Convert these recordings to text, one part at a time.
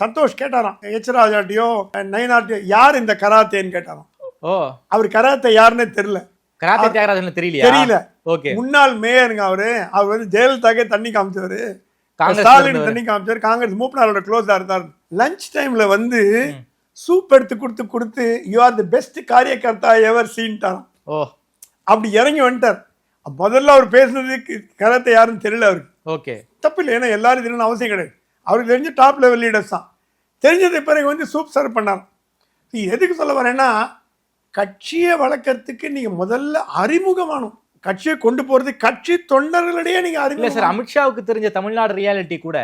சந்தோஷ் கேட்டாராம் எச்ராஜாட்டியோ நயனாட்டியோ யார் இந்த கராத்தேன்னு கேட்டாராம். ஓ, அவர் கராத்தே யாருன்னே தெரியல. கராத்தே தியாகராஜன் தெரியல. ஓகே. முன்னாள் மேயருங்க அவர் வந்து ஜெயலலிதாக்கே தண்ணி காமிச்சவரு, ஸ்டாலின் தண்ணி காமிச்சாரு, காங்கிரஸ் மூப்பனாரோட க்ளோஸா இருந்தார். லஞ்ச் டைம்ல வந்து சூப் எடுத்து கொடுத்து யூ ஆர் தி பெஸ்ட் காரியகர்த்தா எவர் சீன்ட்டாராம். ஓ, அப்படி இறங்கி வந்துட்டார். முதல்ல அவர் பேசுனது கராத்தே யாருன்னு தெரியல அவருக்கு. ஓகே, தப்பு இல்லை, ஏன்னா எல்லாரும் தெரியணும் அவசியம் கிடையாது. அவருக்கு தெரிஞ்ச டாப் லெவல் லீடர்ஸ் தான். தெரிஞ்சது பிறகு வந்து சூப் சர்வ் பண்ணார். எதுக்கு சொல்ல வரேன்னா, கட்சியை வளர்க்கறதுக்கு நீங்க முதல்ல அறிமுகமானும், கட்சியை கொண்டு போறது கட்சி தொண்டர்களிடையே நீங்க அறிமுகம். சார், அமித்ஷாவுக்கு தெரிஞ்ச தமிழ்நாடு ரியாலிட்டி கூட,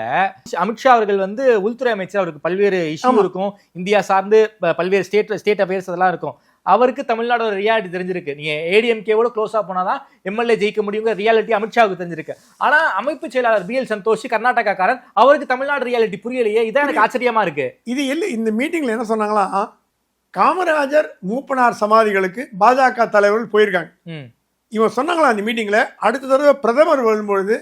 அமித்ஷா அவர்கள் வந்து உள்துறை அமைச்சர், அவருக்கு பல்வேறு இஷ்யூ இருக்கும், இந்தியா சார்ந்து பல்வேறு ஸ்டேட் அஃபேர்ஸ் அதெல்லாம் இருக்கும். அவருக்கு தமிழ்நாடோட ரியாலிட்டி தெரிஞ்சிருக்கு. நீங்க ஏடிஎம்கேவோட க்ளோஸா போனாதான் எம்எல்ஏ ஜெயிக்க முடியுங்கிற ரியாலிட்டி அமித்ஷாவுக்கு தெரிஞ்சிருக்கு. ஆனா அமைப்பு செயலாளர் பிஎல் சந்தோஷ் கர்நாடகாக்காரன், அவருக்கு தமிழ்நாடு ரியாலிட்டி புரியலையே. இதான் எனக்கு ஆச்சரியமா இருக்கு. இது இல்லை. இந்த மீட்டிங்ல என்ன சொன்னாங்களா, காமராஜர் மூப்பனார் சமாதிகளுக்கு பாஜக தலைவர்கள் போயிருக்காங்க. இவன் சொன்னாங்களா அந்த மீட்டிங்ல, அடுத்த தடவை பிரதமர் வரும்பொழுது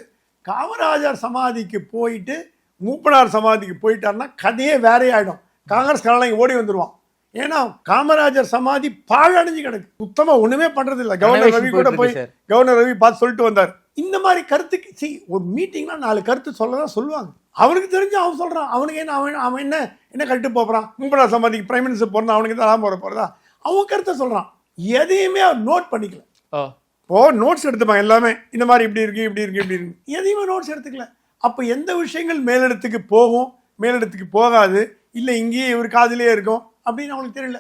காமராஜர் சமாதிக்கு போயிட்டு மூப்பனார் சமாதிக்கு போயிட்டாருன்னா கதையே வேறே ஆயிடும். காங்கிரஸ்காரன் இங்க ஓடி வந்துருவான். ஏன்னா காமராஜர் சமாதி பாழடைஞ்சு கிடக்கு, சுத்தமா ஒண்ணுமே பண்றது இல்லை. கவர்னர் ரவி கூட போய் கவர்னர் ரவி பார்த்து சொல்லிட்டு வந்தார். இந்த மாதிரி கருத்துக்கு ஒரு மீட்டிங்னா 4 கருத்து சொல்லதான் சொல்லுவாங்க. அவனுக்கு தெரிஞ்சு அவன் சொல்றான். அவனுக்கு என்ன, அவன் என்ன கட்டு போறான், மூப்பனார் சமாதிக்கு பிரைம் மினிஸ்டர் போறா, அவனுக்கு தான் போறதா அவன் கருத்தை சொல்றான். எதையுமே அவர் நோட் பண்ணிக்கல. இப்போ நோட்ஸ் எடுத்துப்பாங்க எல்லாமே, இந்த மாதிரி இப்படி இருக்கு. எதையுமே நோட்ஸ் எடுத்துக்கல. அப்போ எந்த விஷயங்கள் மேலிடத்துக்கு போகும், மேலிடத்துக்கு போகாது, இல்லை இங்கேயே இவர் காதிலே இருக்கும் அப்படின்னு அவனுக்கு தெரியல.